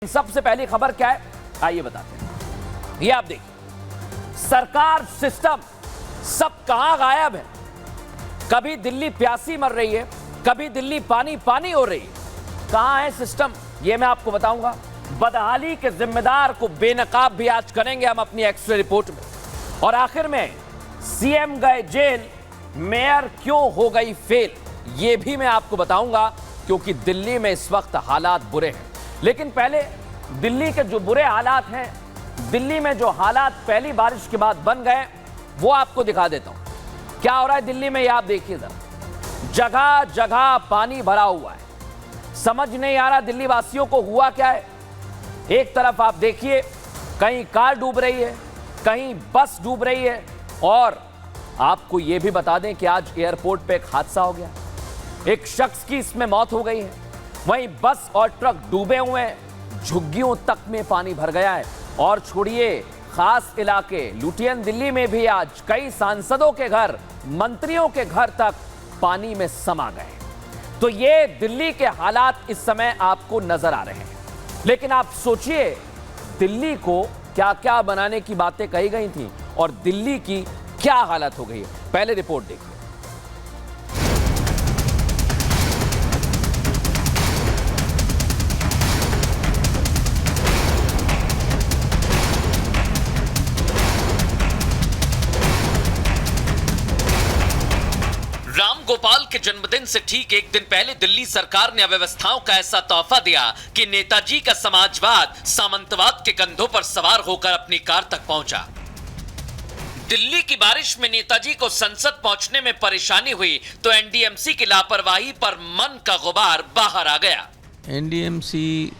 सबसे पहली खबर क्या है आइए बताते हैं। ये आप देखिए, सरकार सिस्टम सब कहां गायब है। कभी दिल्ली प्यासी मर रही है, कभी दिल्ली पानी पानी हो रही है। कहां है सिस्टम, ये मैं आपको बताऊंगा। बदहाली के जिम्मेदार को बेनकाब भी आज करेंगे हम अपनी एक्सरे रिपोर्ट में। और आखिर में सीएम गए जेल, मेयर क्यों हो गई फेल, ये भी मैं आपको बताऊंगा, क्योंकि दिल्ली में इस वक्त हालात बुरे हैं। लेकिन पहले दिल्ली के जो बुरे हालात हैं, दिल्ली में जो हालात पहली बारिश के बाद बन गए, वो आपको दिखा देता हूं। क्या हो रहा है दिल्ली में, ये आप देखिए जरा। जगह जगह पानी भरा हुआ है। समझ नहीं आ रहा दिल्ली वासियों को हुआ क्या है। एक तरफ आप देखिए, कहीं कार डूब रही है, कहीं बस डूब रही है। और आपको यह भी बता दें कि आज एयरपोर्ट पे एक हादसा हो गया, एक शख्स की इसमें मौत हो गई है। वहीं बस और ट्रक डूबे हुए हैं, झुग्गियों तक में पानी भर गया है। और छोड़िए खास इलाके लुटियन दिल्ली में भी आज कई सांसदों के घर, मंत्रियों के घर तक पानी में समा गए। तो ये दिल्ली के हालात इस समय आपको नजर आ रहे हैं। लेकिन आप सोचिए, दिल्ली को क्या क्या बनाने की बातें कही गई थी और दिल्ली की क्या हालत हो गई है। पहले रिपोर्ट देखिए। राम गोपाल के जन्मदिन से ठीक एक दिन पहले दिल्ली सरकार ने अव्यवस्थाओं का ऐसा तोहफा दिया कि नेताजी का समाजवाद सामंतवाद के कंधों पर सवार होकर अपनी कार तक पहुंचा। दिल्ली की बारिश में नेताजी को संसद पहुंचने में परेशानी हुई तो एनडीएमसी की लापरवाही पर मन का गुबार बाहर आ गया। एनडीएमसी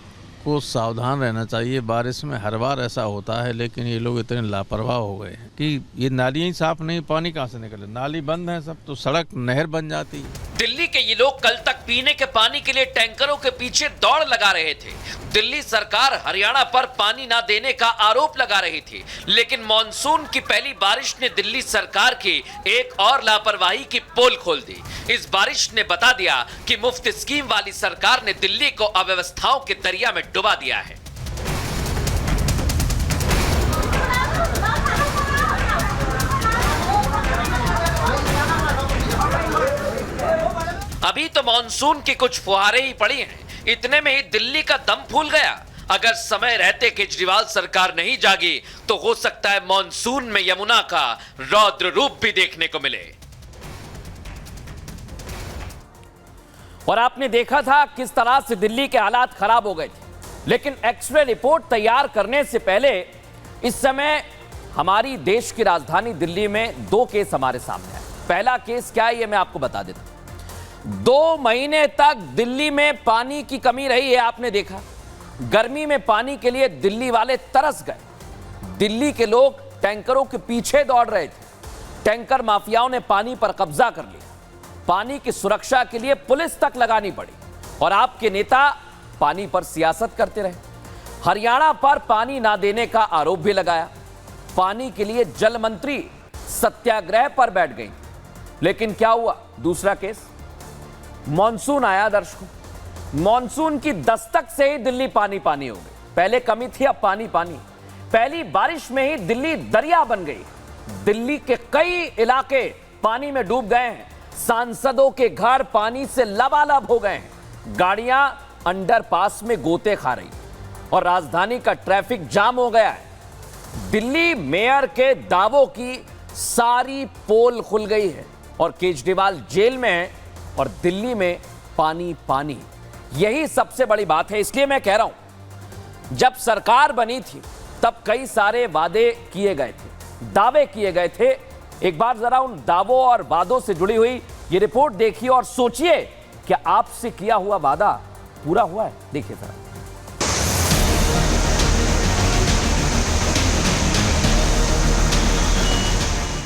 को सावधान रहना चाहिए। बारिश में हर बार ऐसा होता है, लेकिन ये लोग इतने लापरवाह हो गए हैं कि ये नालियां ही साफ नहीं, पानी कहां से निकले। नाली बंद है सब, तो सड़क नहर बन जाती है। दिल्ली के ये लोग कल तक पीने के पानी के लिए टैंकरों के पीछे दौड़ लगा रहे थे। दिल्ली सरकार हरियाणा पर पानी ना देने का आरोप लगा रही थी, लेकिन मॉनसून की पहली बारिश ने दिल्ली सरकार की एक और लापरवाही की पोल खोल दी। इस बारिश ने बता दिया कि मुफ्त स्कीम वाली सरकार ने दिल्ली को अव्यवस्थाओं के दरिया में डुबा दिया है। अभी तो मॉनसून की कुछ फुहारें ही पड़ी हैं, इतने में ही दिल्ली का दम फूल गया। अगर समय रहते केजरीवाल सरकार नहीं जागी तो हो सकता है मॉनसून में यमुना का रौद्र रूप भी देखने को मिले। और आपने देखा था किस तरह से दिल्ली के हालात खराब हो गए थे। लेकिन एक्सरे रिपोर्ट तैयार करने से पहले इस समय हमारी देश की राजधानी दिल्ली में दो केस हमारे सामने है। पहला केस क्या है ये मैं आपको बता देता हूं। 2 महीने तक दिल्ली में पानी की कमी रही है। आपने देखा, गर्मी में पानी के लिए दिल्ली वाले तरस गए। दिल्ली के लोग टैंकरों के पीछे दौड़ रहे थे। टैंकर माफियाओं ने पानी पर कब्जा कर लिया। पानी की सुरक्षा के लिए पुलिस तक लगानी पड़ी और आपके नेता पानी पर सियासत करते रहे। हरियाणा पर पानी ना देने का आरोप भी लगाया। पानी के लिए जल मंत्री सत्याग्रह पर बैठ गई। लेकिन क्या हुआ, दूसरा केस, मॉनसून आया। दर्शकों, मॉनसून की दस्तक से ही दिल्ली पानी पानी हो गई। पहले कमी थी, अब पानी पानी। पहली बारिश में ही दिल्ली दरिया बन गई। दिल्ली के कई इलाके पानी में डूब गए हैं। सांसदों के घर पानी से लबालब हो गए हैं। गाड़ियां अंडरपास में गोते खा रही और राजधानी का ट्रैफिक जाम हो गया है। दिल्ली मेयर के दावों की सारी पोल खुल गई है और केजरीवाल जेल में है और दिल्ली में पानी पानी। यही सबसे बड़ी बात है। इसलिए मैं कह रहा हूं, जब सरकार बनी थी तब कई सारे वादे किए गए थे, दावे किए गए थे। एक बार जरा उन दावों और वादों से जुड़ी हुई ये रिपोर्ट देखिए और सोचिए कि आपसे किया हुआ वादा पूरा हुआ है। देखिए जरा।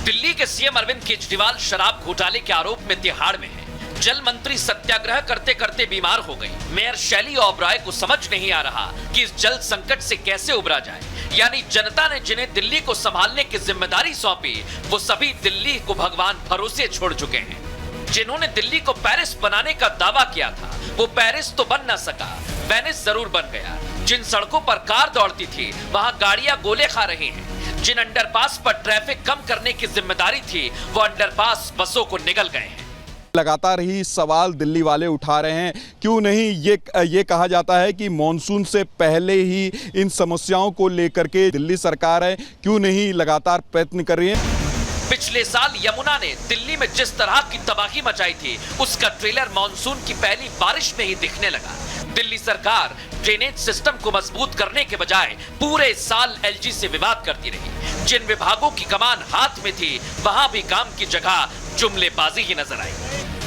दिल्ली के सीएम अरविंद केजरीवाल शराब घोटाले के आरोप में तिहाड़ में है। जल मंत्री सत्याग्रह करते करते बीमार हो गई। मेयर शैली ओबराय को समझ नहीं आ रहा कि इस जल संकट से कैसे उबरा जाए। यानी जनता ने जिन्हें दिल्ली को संभालने की जिम्मेदारी सौंपी, वो सभी दिल्ली को भगवान भरोसे छोड़ चुके हैं। जिन्होंने दिल्ली को पेरिस बनाने का दावा किया था, वो पेरिस तो बन ना सका, वेनिस जरूर बन गया। जिन सड़कों पर कार दौड़ती थी वहां गाड़ियां गोले खा रही हैं। जिन अंडरपास पर ट्रैफिक कम करने की जिम्मेदारी थी वो अंडरपास बसों को निगल गए हैं। लगातार ही सवाल दिल्ली वाले उठा रहे हैं, क्यों नहीं ये कहा जाता है कि मॉनसून से पहले ही इन समस्याओं को लेकर के दिल्ली सरकार है क्यों नहीं लगातार प्रयत्न कर रही है। पिछले साल यमुना ने दिल्ली में जिस तरह की तबाही मचाई थी उसका ट्रेलर मॉनसून की पहली बारिश में ही दिखने लगा। दिल्ली सरकार ड्रेनेज सिस्टम को मजबूत करने के बजाय पूरे साल एलजी से विवाद करती रही। जिन विभागों की कमान हाथ में थी वहां भी काम की जगह जुमलेबाजी ही नजर आई।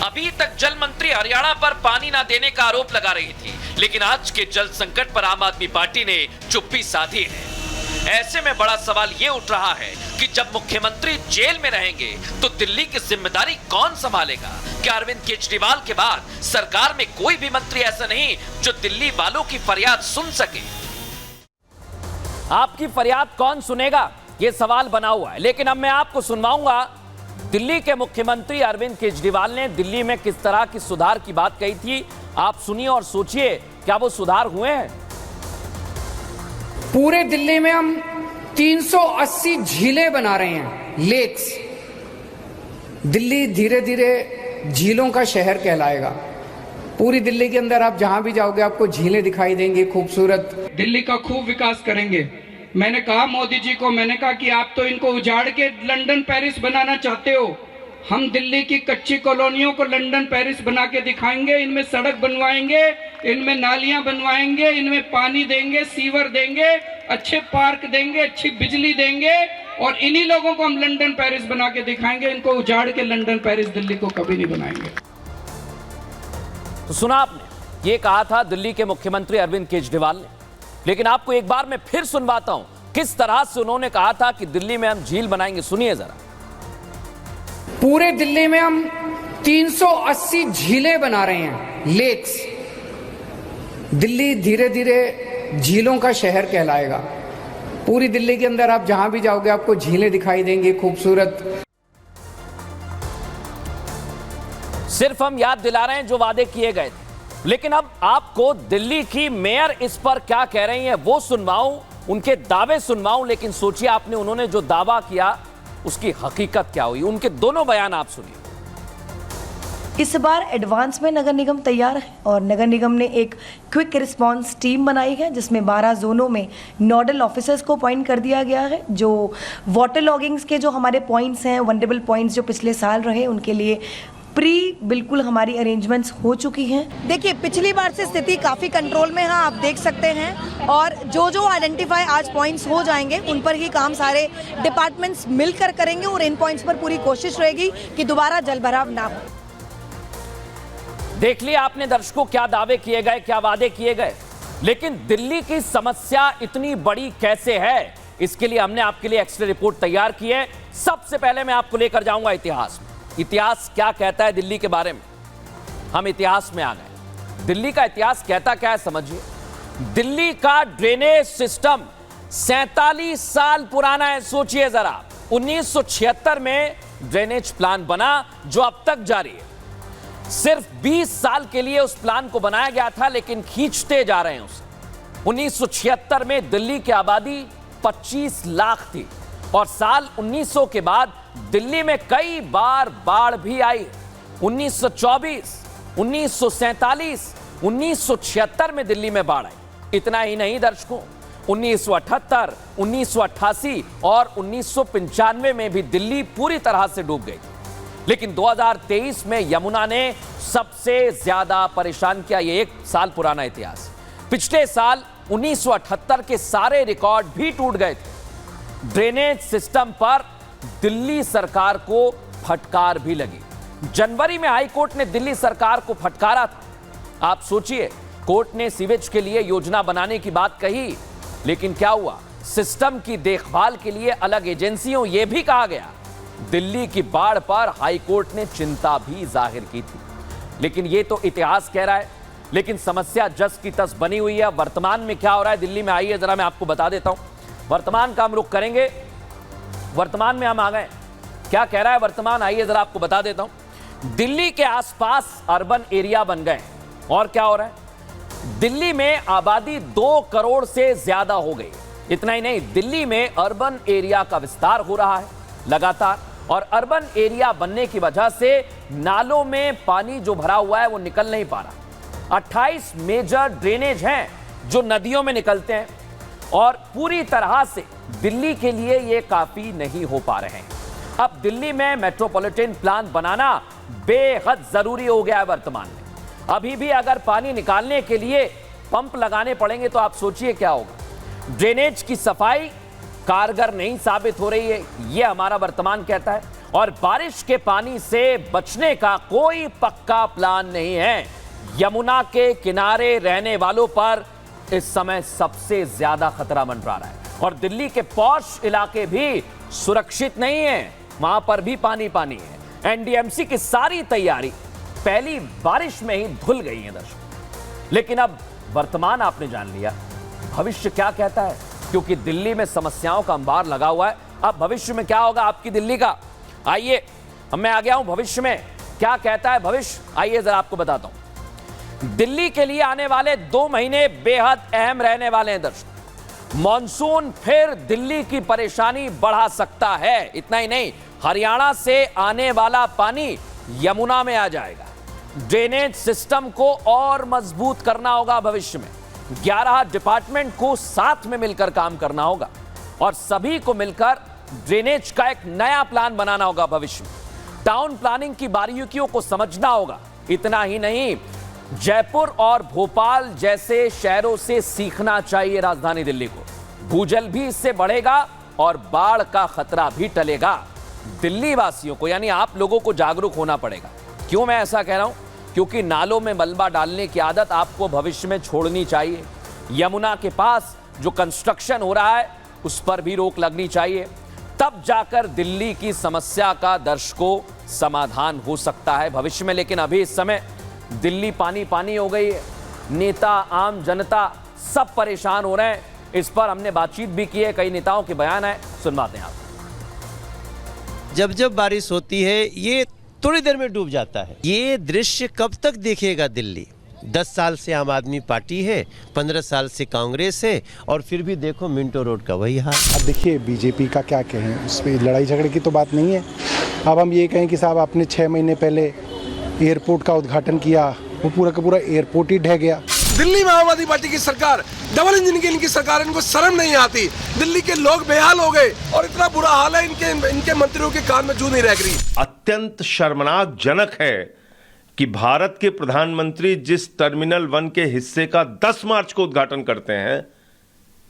अभी तक जल मंत्री हरियाणा पर पानी ना देने का आरोप लगा रही थी, लेकिन आज के जल संकट पर आम आदमी पार्टी ने चुप्पी साधी है। ऐसे में बड़ा सवाल ये उठ रहा है कि जब मुख्यमंत्री जेल में रहेंगे तो दिल्ली की जिम्मेदारी कौन संभालेगा? क्या अरविंद केजरीवाल के बाद सरकार में कोई भी मंत्री ऐसा नहीं जो दिल्ली वालों की फरियाद सुन सके? आपकी फरियाद कौन सुनेगा, यह सवाल बना हुआ है। लेकिन अब मैं आपको सुनवाऊंगा दिल्ली के मुख्यमंत्री अरविंद केजरीवाल ने दिल्ली में किस तरह की सुधार की बात कही थी। आप सुनिए और सोचिए, क्या वो सुधार हुए हैं? पूरे दिल्ली में हम 380 झीलें बना रहे हैं, लेक्स। दिल्ली धीरे धीरे झीलों का शहर कहलाएगा। पूरी दिल्ली के अंदर आप जहां भी जाओगे आपको झीलें दिखाई देंगी, खूबसूरत। दिल्ली का खूब विकास करेंगे। मैंने कहा मोदी जी को, मैंने कहा कि आप तो इनको उजाड़ के लंदन पेरिस बनाना चाहते हो। हम दिल्ली की कच्ची कॉलोनियों को लंदन पेरिस बना के दिखाएंगे। इनमें सड़क बनवाएंगे, इनमें नालियां बनवाएंगे, इनमें पानी देंगे, सीवर देंगे, अच्छे पार्क देंगे, अच्छी बिजली देंगे और इन्हीं लोगों को हम लंदन पेरिस बना के दिखाएंगे। इनको उजाड़ के लंदन पेरिस दिल्ली को कभी नहीं बनाएंगे। तो सुना आपने, ये कहा था दिल्ली के मुख्यमंत्री अरविंद केजरीवाल ने। लेकिन आपको एक बार मैं फिर सुनवाता हूं किस तरह से उन्होंने कहा था कि दिल्ली में हम झील बनाएंगे। सुनिए जरा। पूरे दिल्ली में हम 380 झीलें बना रहे हैं, लेक्स। दिल्ली धीरे धीरे झीलों का शहर कहलाएगा। पूरी दिल्ली के अंदर आप जहां भी जाओगे आपको झीलें दिखाई देंगी, खूबसूरत। सिर्फ हम याद दिला रहे हैं जो वादे किए गए थे। लेकिन अब आपको दिल्ली की मेयर इस पर क्या कह रही हैं वो सुनवाऊं, उनके दावे सुनवाऊं। लेकिन सोचिए, आपने उन्होंने जो दावा किया उसकी हकीकत क्या हुई, उनके दोनों बयान आप सुनिए। इस बार एडवांस में नगर निगम तैयार है और नगर निगम ने एक क्विक रिस्पांस टीम बनाई है जिसमें 12 जोनों में नोडल ऑफिसर्स को अपॉइंट कर दिया गया है। जो वाटर लॉगिंग्स के जो हमारे पॉइंट्स हैं, वनरेबल पॉइंट्स जो पिछले साल रहे, उनके लिए बिल्कुल हमारी अरेंजमेंट्स हो चुकी हैं। देखिए, पिछली बार से स्थिति काफ़ी कंट्रोल में है, आप देख सकते हैं। और जो आइडेंटिफाई आज पॉइंट्स हो जाएंगे उन पर ही काम सारे डिपार्टमेंट्स मिलकर करेंगे और इन पॉइंट्स पर पूरी कोशिश रहेगी कि दोबारा जलभराव ना हो। देख लिया आपने दर्शकों, क्या दावे किए गए, क्या वादे किए गए। लेकिन दिल्ली की समस्या इतनी बड़ी कैसे है, इसके लिए हमने आपके लिए एक्स्ट्रा रिपोर्ट तैयार की है। सबसे पहले मैं आपको लेकर जाऊंगा इतिहास में। इतिहास क्या कहता है दिल्ली के बारे में। हम इतिहास में आ गए। दिल्ली का इतिहास कहता क्या है समझिए। दिल्ली का ड्रेनेज सिस्टम 47 साल पुराना है। सोचिए जरा, 1976 में ड्रेनेज प्लान बना जो अब तक जारी है। सिर्फ 20 साल के लिए उस प्लान को बनाया गया था, लेकिन खींचते जा रहे हैं उसे। 1976 में दिल्ली की आबादी 25 लाख थी और साल 1900 के बाद दिल्ली में कई बार बाढ़ भी आई। 1924, 1947, 1976 में दिल्ली में बाढ़ आई। इतना ही नहीं दर्शकों, 1978, 1988 और 1995 में भी दिल्ली पूरी तरह से डूब गई। लेकिन 2023 में यमुना ने सबसे ज्यादा परेशान किया। ये 1 साल पुराना इतिहास। पिछले साल 1978 के सारे रिकॉर्ड भी टूट गए थे। ड्रेनेज सिस्टम पर दिल्ली सरकार को फटकार भी लगी। जनवरी में हाई कोर्ट ने दिल्ली सरकार को फटकारा था। आप सोचिए, कोर्ट ने सीवेज के लिए योजना बनाने की बात कही, लेकिन क्या हुआ? सिस्टम की देखभाल के लिए अलग एजेंसियों, यह भी कहा गया। दिल्ली की बाढ़ पर हाई कोर्ट ने चिंता भी जाहिर की थी। लेकिन यह तो इतिहास कह रहा है, लेकिन समस्या जस की तस बनी हुई है। वर्तमान में क्या हो रहा है दिल्ली में, आइए जरा मैं आपको बता देता हूं। वर्तमान का हम रुख करेंगे। वर्तमान में हम आ गए। क्या कह रहा है वर्तमान, आइए जरा आपको बता देता हूं। दिल्ली के आसपास अर्बन एरिया बन गए और क्या हो रहा है? दिल्ली में आबादी 2 करोड़ से ज्यादा हो गई। इतना ही नहीं, दिल्ली में अर्बन एरिया का विस्तार हो रहा है लगातार, और अर्बन एरिया बनने की वजह से नालों में पानी जो भरा हुआ है वो निकल नहीं पा रहा। 28 मेजर ड्रेनेज हैं जो नदियों में निकलते हैं, और पूरी तरह से दिल्ली के लिए ये काफी नहीं हो पा रहे हैं। अब दिल्ली में मेट्रोपॉलिटन प्लान बनाना बेहद जरूरी हो गया है वर्तमान में। अभी भी अगर पानी निकालने के लिए पंप लगाने पड़ेंगे तो आप सोचिए क्या होगा। ड्रेनेज की सफाई कारगर नहीं साबित हो रही है, यह हमारा वर्तमान कहता है, और बारिश के पानी से बचने का कोई पक्का प्लान नहीं है। यमुना के किनारे रहने वालों पर इस समय सबसे ज्यादा खतरा मंडरा रहा है, और दिल्ली के पॉश इलाके भी सुरक्षित नहीं है, वहां पर भी पानी पानी है। एनडीएमसी की सारी तैयारी पहली बारिश में ही धुल गई है दर्शक। लेकिन अब वर्तमान आपने जान लिया, भविष्य क्या कहता है, क्योंकि दिल्ली में समस्याओं का अंबार लगा हुआ है। अब भविष्य में क्या होगा आपकी दिल्ली का, आइए मैं आ गया हूं भविष्य में क्या कहता है भविष्य, आइए जरा आपको बताता हूं। दिल्ली के लिए आने वाले 2 महीने बेहद अहम रहने वाले हैं दर्शक। मॉनसून फिर दिल्ली की परेशानी बढ़ा सकता है। इतना ही नहीं, हरियाणा से आने वाला पानी यमुना में आ जाएगा। ड्रेनेज सिस्टम को और मजबूत करना होगा भविष्य में। 11 डिपार्टमेंट को साथ में मिलकर काम करना होगा, और सभी को मिलकर ड्रेनेज का एक नया प्लान बनाना होगा भविष्य में। टाउन प्लानिंग की बारीकियों को समझना होगा। इतना ही नहीं, जयपुर और भोपाल जैसे शहरों से सीखना चाहिए राजधानी दिल्ली को। भूजल भी इससे बढ़ेगा और बाढ़ का खतरा भी टलेगा। दिल्ली वासियों को, यानी आप लोगों को जागरूक होना पड़ेगा। क्यों मैं ऐसा कह रहा हूं, क्योंकि नालों में मलबा डालने की आदत आपको भविष्य में छोड़नी चाहिए। यमुना के पास जो कंस्ट्रक्शन हो रहा है उस पर भी रोक लगनी चाहिए, तब जाकर दिल्ली की समस्या का दर्शकों समाधान हो सकता है भविष्य में। लेकिन अभी इस समय दिल्ली पानी पानी हो गई है, नेता आम जनता सब परेशान हो रहे हैं। इस पर हमने बातचीत भी की है, कई नेताओं के बयान है, सुनवाते हैं आप। जब जब बारिश होती है ये थोड़ी देर में डूब जाता है। ये दृश्य कब तक देखेगा दिल्ली? 10 साल से आम आदमी पार्टी है, 15 साल से कांग्रेस है, और फिर भी देखो मिंटो रोड का वही हाल। अब देखिए बीजेपी का क्या कहें, उस पर लड़ाई झगड़े की तो बात नहीं है। अब हम ये कहें कि साहब आपने 6 महीने पहले एयरपोर्ट का उद्घाटन किया, वो पूरा का पूरा एयरपोर्ट ही ढह गया। दिल्ली में आम आदमी पार्टी की सरकार, डबल इंजन की इनकी सरकार, इनको शर्म नहीं आती। दिल्ली के लोग बेहाल हो गए, और इतना बुरा हाल है इनके मंत्रियों के कान में जू नहीं रह गई। अत्यंत शर्मनाक जनक है कि भारत के प्रधानमंत्री जिस टर्मिनल 1 के हिस्से का 10 मार्च को उद्घाटन करते हैं,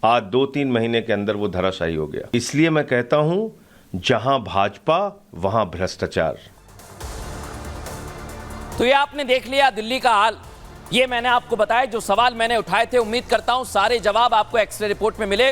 आज 2-3 महीने के अंदर वो धराशायी हो गया। इसलिए मैं कहता हूं, जहां भाजपा वहां भ्रष्टाचार। तो ये आपने देख लिया दिल्ली का हाल। ये मैंने आपको बताया, जो सवाल मैंने उठाए थे, उम्मीद करता हूं सारे जवाब आपको एक्सरे रिपोर्ट में मिले।